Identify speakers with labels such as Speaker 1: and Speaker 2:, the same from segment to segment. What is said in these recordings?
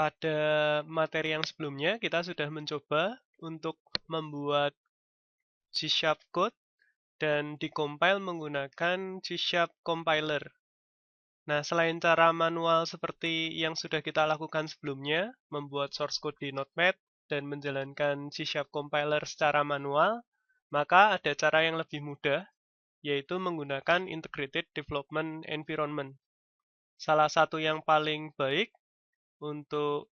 Speaker 1: Pada materi yang sebelumnya, kita sudah mencoba untuk membuat C# code dan dikompil menggunakan C# compiler. Nah, selain cara manual seperti yang sudah kita lakukan sebelumnya, membuat source code di Notepad dan menjalankan C# compiler secara manual, maka ada cara yang lebih mudah, yaitu menggunakan Integrated Development Environment. Salah satu yang paling baik untuk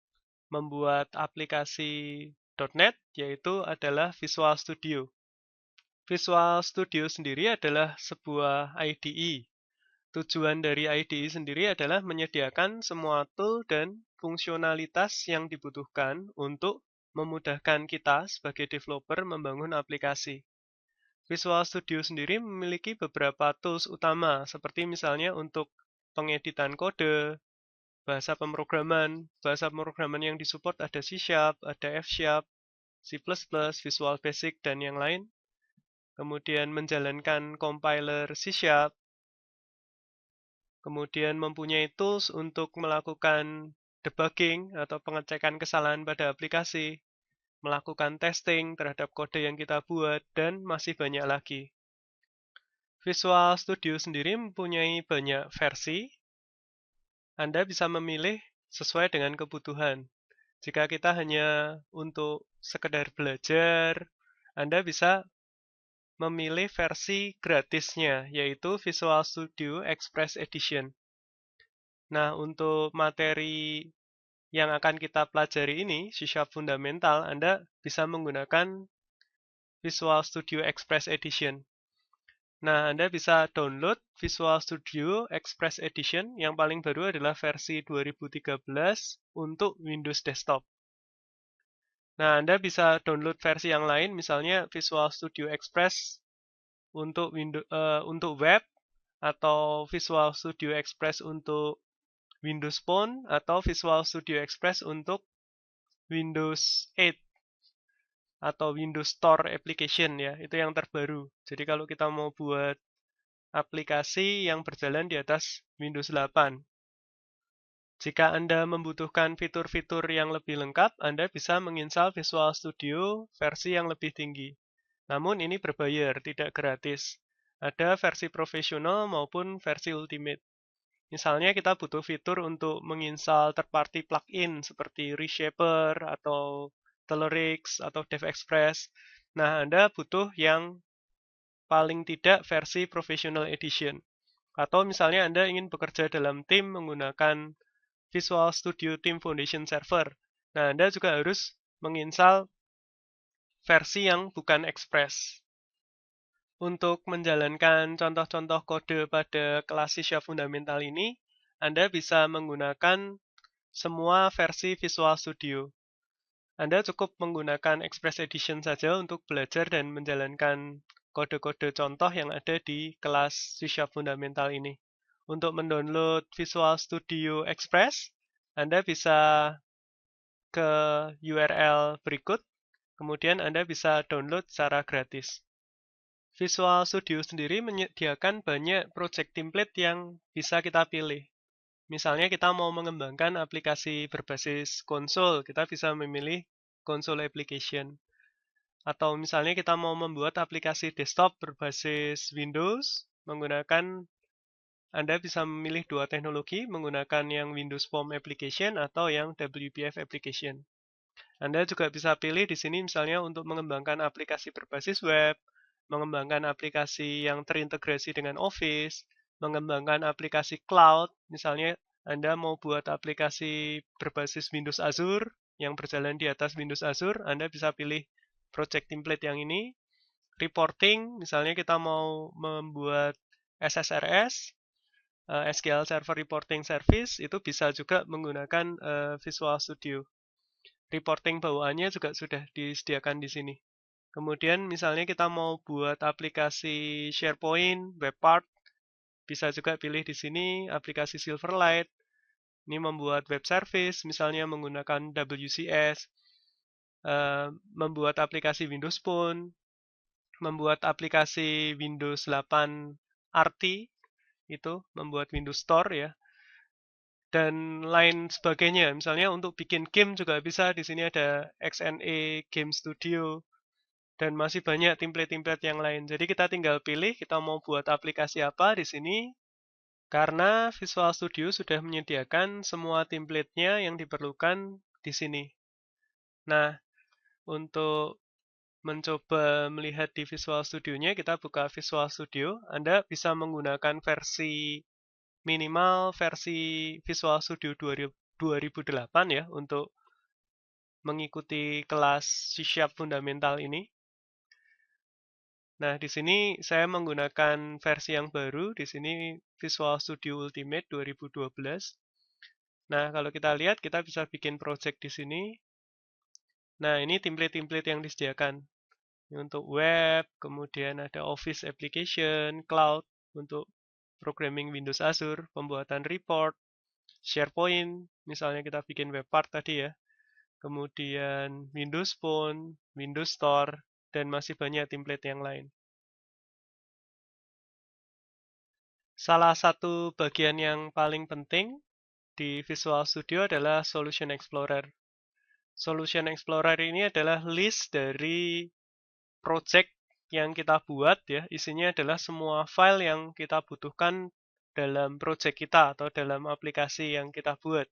Speaker 1: membuat aplikasi .NET yaitu adalah Visual Studio. Visual Studio sendiri adalah sebuah IDE. Tujuan dari IDE sendiri adalah menyediakan semua tool dan fungsionalitas yang dibutuhkan untuk memudahkan kita sebagai developer membangun aplikasi. Visual Studio sendiri memiliki beberapa tools utama, seperti misalnya untuk pengeditan kode, bahasa pemrograman yang disupport ada C#, ada F#, C++, Visual Basic, dan yang lain. Kemudian menjalankan compiler C#, kemudian mempunyai tools untuk melakukan debugging atau pengecekan kesalahan pada aplikasi, melakukan testing terhadap kode yang kita buat, dan masih banyak lagi. Visual Studio sendiri mempunyai banyak versi. Anda bisa memilih sesuai dengan kebutuhan. Jika kita hanya untuk sekedar belajar, Anda bisa memilih versi gratisnya, yaitu Visual Studio Express Edition. Nah, untuk materi yang akan kita pelajari ini, C# Fundamental, Anda bisa menggunakan Visual Studio Express Edition. Nah, Anda bisa download Visual Studio Express Edition. Yang paling baru adalah versi 2013 untuk Windows Desktop. Nah, Anda bisa download versi yang lain, misalnya Visual Studio Express untuk web, atau Visual Studio Express untuk Windows Phone, atau Visual Studio Express untuk Windows 8 atau Windows Store Application ya, itu yang terbaru. Jadi kalau kita mau buat aplikasi yang berjalan di atas Windows 8. Jika Anda membutuhkan fitur-fitur yang lebih lengkap, Anda bisa menginstal Visual Studio versi yang lebih tinggi. Namun ini berbayar, tidak gratis. Ada versi profesional maupun versi ultimate. Misalnya kita butuh fitur untuk menginstal third-party plugin seperti Reshaper atau Telerix atau DevExpress. Nah, Anda butuh yang paling tidak versi Professional Edition. Atau misalnya Anda ingin bekerja dalam tim menggunakan Visual Studio Team Foundation Server. Nah, Anda juga harus menginstal versi yang bukan Express. Untuk menjalankan contoh-contoh kode pada kelas C# Fundamental ini, Anda bisa menggunakan semua versi Visual Studio. Anda cukup menggunakan Express Edition saja untuk belajar dan menjalankan kode-kode contoh yang ada di kelas C# Fundamental ini. Untuk mendownload Visual Studio Express, Anda bisa ke URL berikut, kemudian Anda bisa download secara gratis. Visual Studio sendiri menyediakan banyak project template yang bisa kita pilih. Misalnya kita mau mengembangkan aplikasi berbasis konsol, kita bisa memilih console application. Atau misalnya kita mau membuat aplikasi desktop berbasis Windows, Anda bisa memilih dua teknologi, menggunakan yang Windows Phone Application atau yang WPF Application. Anda juga bisa pilih di sini misalnya untuk mengembangkan aplikasi berbasis web, mengembangkan aplikasi yang terintegrasi dengan Office, mengembangkan aplikasi cloud, misalnya Anda mau buat aplikasi berbasis Windows Azure yang berjalan di atas Windows Azure, Anda bisa pilih project template yang ini. Reporting, misalnya kita mau membuat SSRS, SQL Server Reporting Service, itu bisa juga menggunakan Visual Studio. Reporting bawaannya juga sudah disediakan di sini. Kemudian misalnya kita mau buat aplikasi SharePoint, WebPart, bisa juga pilih di sini aplikasi Silverlight. Ini membuat web service, misalnya menggunakan WCS, membuat aplikasi Windows Phone, membuat aplikasi Windows 8 RT, itu membuat Windows Store ya. dan lain sebagainya. Misalnya untuk bikin game juga bisa. Di sini ada XNA Game Studio dan masih banyak template-template yang lain. Jadi kita tinggal pilih kita mau buat aplikasi apa di sini. Karena Visual Studio sudah menyediakan semua template-nya yang diperlukan di sini. Nah, untuk mencoba melihat di Visual Studio-nya, kita buka Visual Studio. Anda bisa menggunakan minimal versi Visual Studio 2008 ya untuk mengikuti kelas C# fundamental ini. Nah, di sini saya menggunakan versi yang baru. Di sini Visual Studio Ultimate 2012. Nah, kalau kita lihat, kita bisa bikin project di sini. Nah, ini template-template yang disediakan. Untuk web, kemudian ada Office Application, Cloud, untuk programming Windows Azure, pembuatan report, SharePoint, misalnya kita bikin web part tadi ya. Kemudian Windows Phone, Windows Store, dan masih banyak template yang lain. Salah satu bagian yang paling penting di Visual Studio adalah Solution Explorer. Solution Explorer ini adalah list dari project yang kita buat ya, isinya adalah semua file yang kita butuhkan dalam project kita atau dalam aplikasi yang kita buat.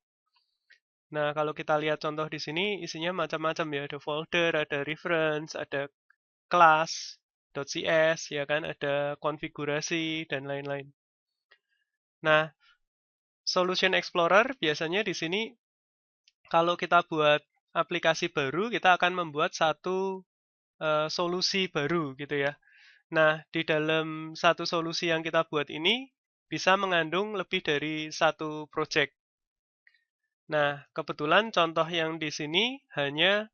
Speaker 1: Nah, kalau kita lihat contoh di sini, isinya macam-macam ya, ada folder, ada reference, ada class, .cs, ya kan, ada konfigurasi, dan lain-lain. Nah, Solution Explorer biasanya di sini, kalau kita buat aplikasi baru, kita akan membuat satu solusi baru gitu ya. Nah, di dalam satu solusi yang kita buat ini bisa mengandung lebih dari satu project. Nah, kebetulan contoh yang di sini hanya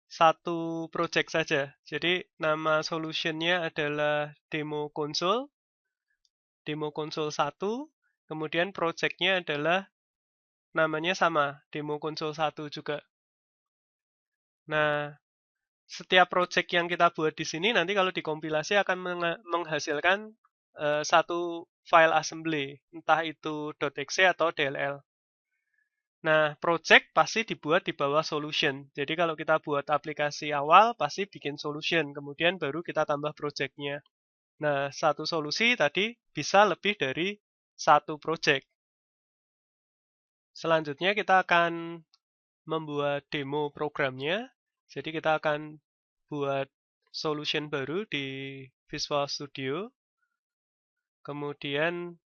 Speaker 1: satu project saja. Jadi, nama solutionnya adalah demo console 1, kemudian projectnya adalah namanya sama, demo console 1 juga. Nah, setiap project yang kita buat di sini nanti kalau dikompilasi akan menghasilkan satu file assembly, entah itu .exe atau DLL. Nah, project pasti dibuat di bawah solution. Jadi kalau kita buat aplikasi awal, pasti bikin solution, kemudian baru kita tambah projectnya. Nah, satu solusi tadi bisa lebih dari satu project. Selanjutnya kita akan membuat demo programnya. Jadi kita akan buat solution baru di Visual Studio. Kemudian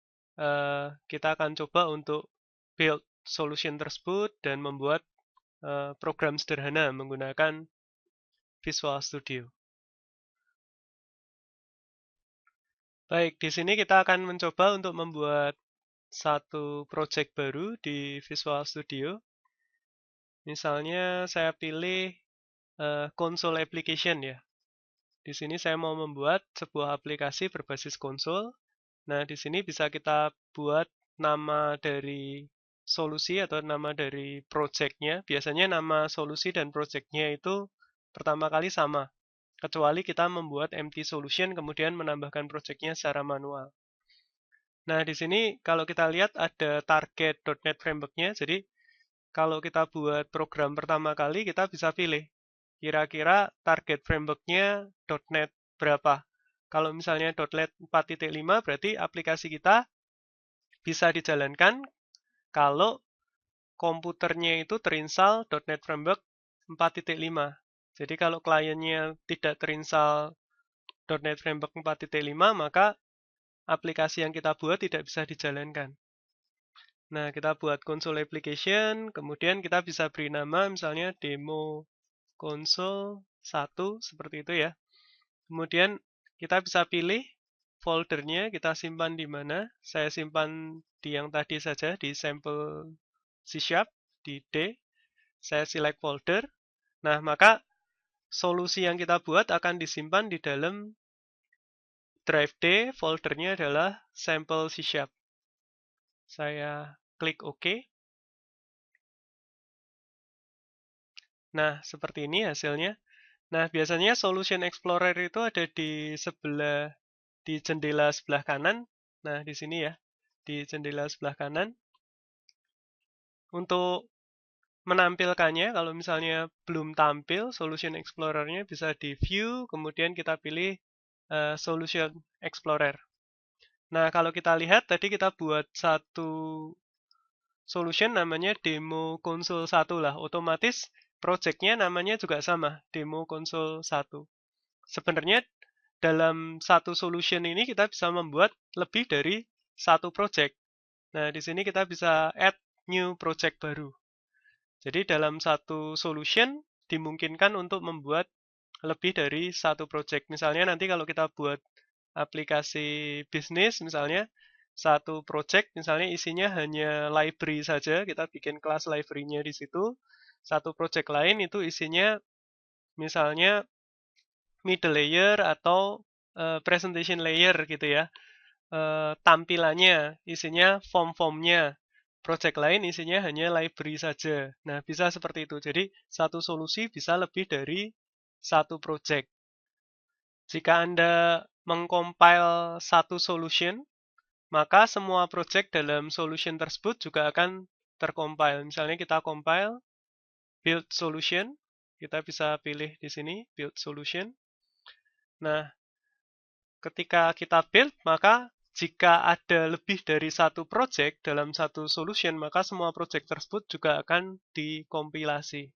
Speaker 1: kita akan coba untuk build solution tersebut dan membuat program sederhana menggunakan Visual Studio. Baik, di sini kita akan mencoba untuk membuat satu project baru di Visual Studio. Misalnya saya pilih console application ya. Di sini saya mau membuat sebuah aplikasi berbasis konsol. Nah, di sini bisa kita buat nama dari solusi atau nama dari project-nya. Biasanya nama solusi dan project-nya itu pertama kali sama. Kecuali kita membuat empty solution kemudian menambahkan project-nya secara manual. Nah, di sini kalau kita lihat ada target.NET Framework-nya. Jadi, kalau kita buat program pertama kali, kita bisa pilih kira-kira target framework-nya .NET berapa. Kalau misalnya .NET 4.5 berarti aplikasi kita bisa dijalankan kalau komputernya itu terinstall .NET Framework 4.5. Jadi kalau kliennya tidak terinstall .NET Framework 4.5, maka aplikasi yang kita buat tidak bisa dijalankan. Nah, kita buat console application, kemudian kita bisa beri nama misalnya demo console 1 seperti itu ya. Kemudian kita bisa pilih foldernya, kita simpan di mana. Saya simpan di yang tadi saja, di sampel C#, di D. Saya select folder. Nah, maka solusi yang kita buat akan disimpan di dalam drive D, foldernya adalah sampel C#. Saya klik OK. Nah, seperti ini hasilnya. Nah, biasanya Solution Explorer itu ada di jendela sebelah kanan. Nah, di sini ya, di jendela sebelah kanan. untuk menampilkannya, kalau misalnya belum tampil Solution Explorer-nya bisa di View, kemudian kita pilih Solution Explorer. Nah, kalau kita lihat tadi kita buat satu solution namanya demo konsol 1 lah. Otomatis project-nya namanya juga sama, demo konsol 1. Sebenarnya dalam satu solution ini kita bisa membuat lebih dari satu project. Nah, di sini kita bisa add new project baru. Jadi dalam satu solution dimungkinkan untuk membuat lebih dari satu project. Misalnya nanti kalau kita buat aplikasi bisnis, misalnya satu project, misalnya isinya hanya library saja, kita bikin kelas library-nya di situ. Satu project lain itu isinya misalnya middle layer atau presentation layer gitu ya. Tampilannya isinya form-formnya. Project lain isinya hanya library saja. Nah, bisa seperti itu. Jadi, satu solusi bisa lebih dari satu project. Jika Anda mengcompile satu solution, maka semua project dalam solution tersebut juga akan tercompile. Misalnya kita compile build solution, kita bisa pilih di sini build solution. Nah, ketika kita build, maka jika ada lebih dari satu project dalam satu solution, maka semua project tersebut juga akan dikompilasi.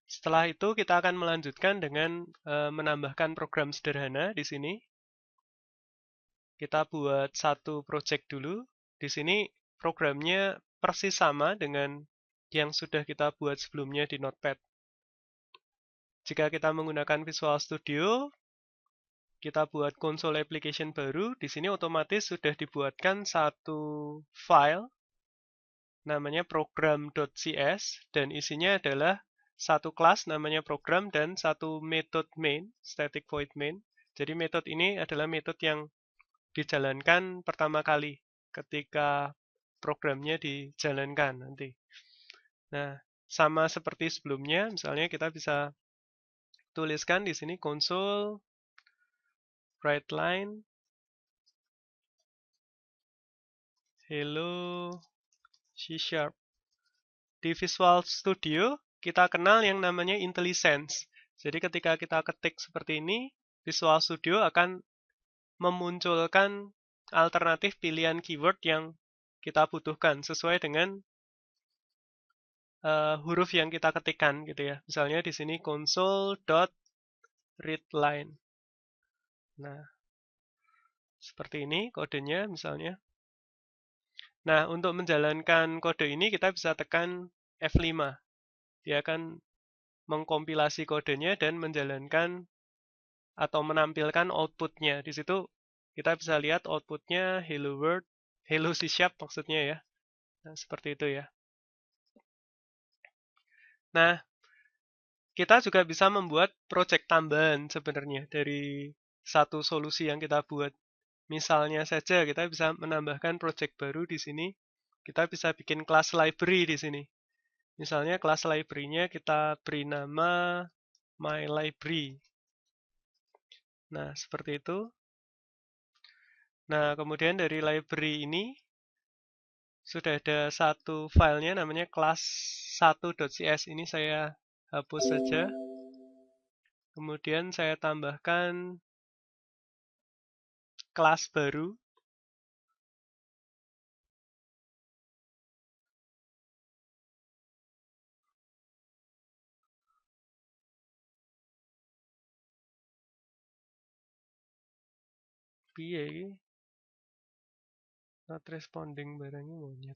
Speaker 1: Setelah itu kita akan melanjutkan dengan menambahkan program sederhana di sini. Kita buat satu project dulu. Di sini programnya persis sama dengan yang sudah kita buat sebelumnya di Notepad. Jika kita menggunakan Visual Studio, kita buat console application baru. Di sini otomatis sudah dibuatkan satu file namanya program.cs dan isinya adalah satu kelas namanya program dan satu method main, static void main. Jadi metode ini adalah metode yang dijalankan pertama kali ketika programnya dijalankan nanti. Nah, sama seperti sebelumnya, misalnya kita bisa tuliskan di sini console write line hello C#. Di Visual Studio kita kenal yang namanya IntelliSense. Jadi ketika kita ketik seperti ini, Visual Studio akan memunculkan alternatif pilihan keyword yang kita butuhkan sesuai dengan huruf yang kita ketikkan gitu ya. Misalnya di sini console.readline. Nah, seperti ini kodenya misalnya. Nah, untuk menjalankan kode ini kita bisa tekan F5. Dia akan mengkompilasi kodenya dan menjalankan atau menampilkan outputnya. Di situ kita bisa lihat outputnya hello world, hello C# maksudnya ya. Nah, seperti itu ya. Nah, kita juga bisa membuat project tambahan sebenarnya dari satu solusi yang kita buat. Misalnya saja kita bisa menambahkan project baru di sini. Kita bisa bikin kelas library di sini. Misalnya kelas library-nya kita beri nama my library. Nah, seperti itu. Nah, kemudian dari library ini sudah ada satu filenya namanya class 1.cs. Ini saya hapus saja. Kemudian saya tambahkan kelas baru. Piye iki? Not responding barangnya monyet.